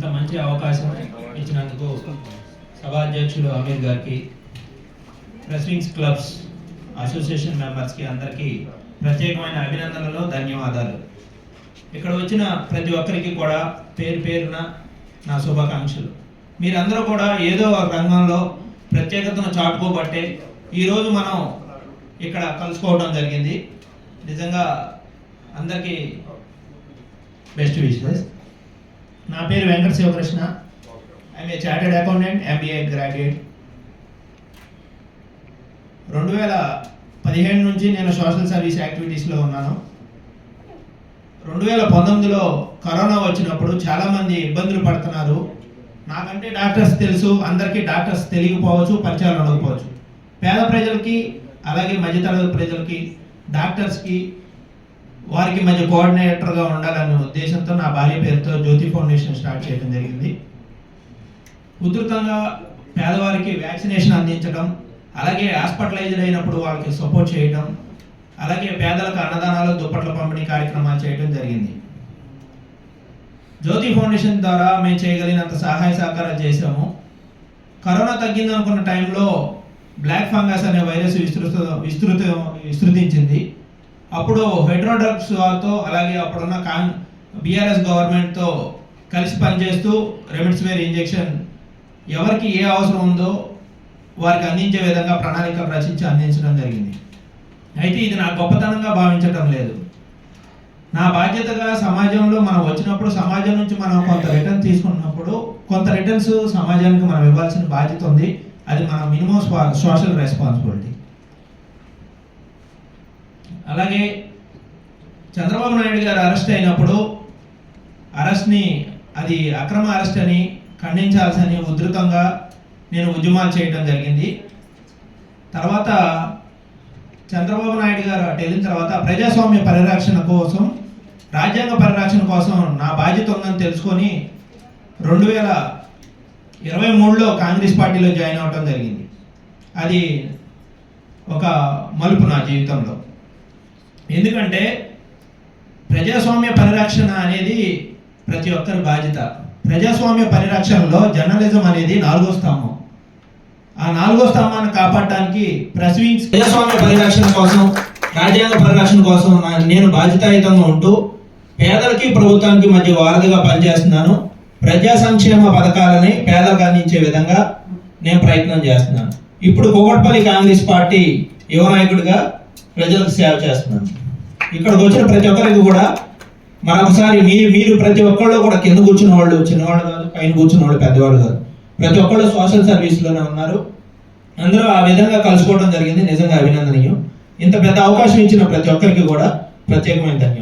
ఇంత మంచి అవకాశం ఇచ్చినందుకు సభాధ్యక్షులు అమీర్ గారికి, ప్రెస్ వింగ్స్ క్లబ్స్ అసోసియేషన్ మెంబర్స్కి అందరికీ ప్రత్యేకమైన అభినందనలు, ధన్యవాదాలు. ఇక్కడ వచ్చిన ప్రతి ఒక్కరికి కూడా పేరు పేరున నా శుభాకాంక్షలు. మీరందరూ కూడా ఏదో ఒక రంగంలో ప్రత్యేకతను చాటుకోబట్టే ఈరోజు మనం ఇక్కడ కలుసుకోవడం జరిగింది. నిజంగా అందరికీ బెస్ట్ విషెస్. నా పేరు Venkata Sivakrishna. I'm a chartered accountant, MBA graduate. 2017 నుంచి నేను సోషల్ సర్వీస్ యాక్టివిటీస్లో ఉన్నాను. 2019లో కరోనా వచ్చినప్పుడు చాలామంది ఇబ్బందులు పడుతున్నారు. నాకంటే డాక్టర్స్ తెలుసు, అందరికీ డాక్టర్స్ తెలియకపోవచ్చు, పరిచయాలు ఉండకపోవచ్చు. పేద ప్రజలకి అలాగే మధ్యతరగతి ప్రజలకి డాక్టర్స్కి వారికి మధ్య కోఆర్డినేటర్గా ఉండాలనే ఉద్దేశంతో నా భార్య పేరుతో జ్యోతి ఫౌండేషన్ స్టార్ట్ చేయడం జరిగింది. ఉధృతంగా పేదవారికి వ్యాక్సినేషన్ అందించడం, అలాగే హాస్పిటలైజ్డ్ అయినప్పుడు వాళ్ళకి సపోర్ట్ చేయడం, అలాగే పేదలకు అన్నదానాలు, దుప్పట్ల పంపిణీ కార్యక్రమాలు చేయడం జరిగింది. జ్యోతి ఫౌండేషన్ ద్వారా మేము చేయగలిగినంత సహాయ సహకారాలు చేసాము. కరోనా తగ్గిందనుకున్న టైంలో బ్లాక్ ఫంగస్ అనే వైరస్ విస్తృతించింది. అప్పుడు హెడ్రోడ్రగ్స్ వారితో అలాగే అప్పుడున్న BRS గవర్నమెంట్తో కలిసి పనిచేస్తూ రెమిడిసివిర్ ఇంజెక్షన్ ఎవరికి ఏ అవసరం ఉందో వారికి అందించే విధంగా ప్రణాళికలు రచించి అందించడం జరిగింది. అయితే ఇది నా గొప్పతనంగా భావించడం లేదు. నా బాధ్యతగా సమాజంలో మనం వచ్చినప్పుడు సమాజం నుంచి మనం కొంత రిటర్న్ తీసుకున్నప్పుడు కొంత రిటర్న్స్ సమాజానికి మనం ఇవ్వాల్సిన బాధ్యత ఉంది. అది మన మినిమం సోషల్ రెస్పాన్సిబిలిటీ. అలాగే చంద్రబాబు నాయుడు గారు అరెస్ట్ అయినప్పుడు అరెస్ట్ని అది అక్రమ అరెస్ట్ అని ఖండించాల్సని ఉధృతంగా నేను ఉద్యమాలు చేయడం జరిగింది. తర్వాత చంద్రబాబు నాయుడు గారు అటు వెళ్ళిన తర్వాత ప్రజాస్వామ్య పరిరక్షణ కోసం, రాజ్యాంగ పరిరక్షణ కోసం నా బాధ్యత ఉందని తెలుసుకొని 2023లో కాంగ్రెస్ పార్టీలో జాయిన్ అవ్వడం జరిగింది. అది ఒక మలుపు నా జీవితంలో. ఎందుకంటే ప్రజాస్వామ్య పరిరక్షణ అనేది ప్రతి ఒక్కరి బాధ్యత. ప్రజాస్వామ్య పరిరక్షణలో జర్నలిజం అనేది 4వ స్తంభం. ఆ 4వ స్తంభాన్ని కాపాడటానికి ప్రెస్ వింగ్స్ ప్రజాస్వామ్య పరిరక్షణ కోసం, రాజ్యాంగ పరిరక్షణ కోసం నేను బాధ్యతాయుతంగా ఉంటూ పేదలకి ప్రభుత్వానికి మధ్య వారధిగా పనిచేస్తున్నాను. ప్రజా సంక్షేమ పథకాలని పేదలకు అందించే విధంగా నేను ప్రయత్నం చేస్తున్నాను. ఇప్పుడు కూకట్పల్లి కాంగ్రెస్ పార్టీ యువ నాయకుడిగా ప్రజలకు సేవ చేస్తున్నాను. ఇక్కడికి వచ్చిన ప్రతి ఒక్కరికి కూడా మరొకసారి మీరు ప్రతి ఒక్కళ్ళు కూడా కింద కూర్చున్న వాళ్ళు చిన్నవాళ్ళు కాదు, పైన కూర్చున్న వాళ్ళు పెద్దవాళ్ళు కాదు, ప్రతి ఒక్కళ్ళు సోషల్ సర్వీస్లోనే ఉన్నారు. అందరూ ఆ విధంగా కలుసుకోవడం జరిగింది. నిజంగా అభినందనీయం. ఇంత పెద్ద అవకాశం ఇచ్చిన ప్రతి ఒక్కరికి కూడా ప్రత్యేకమైన ధన్యవాదాలు.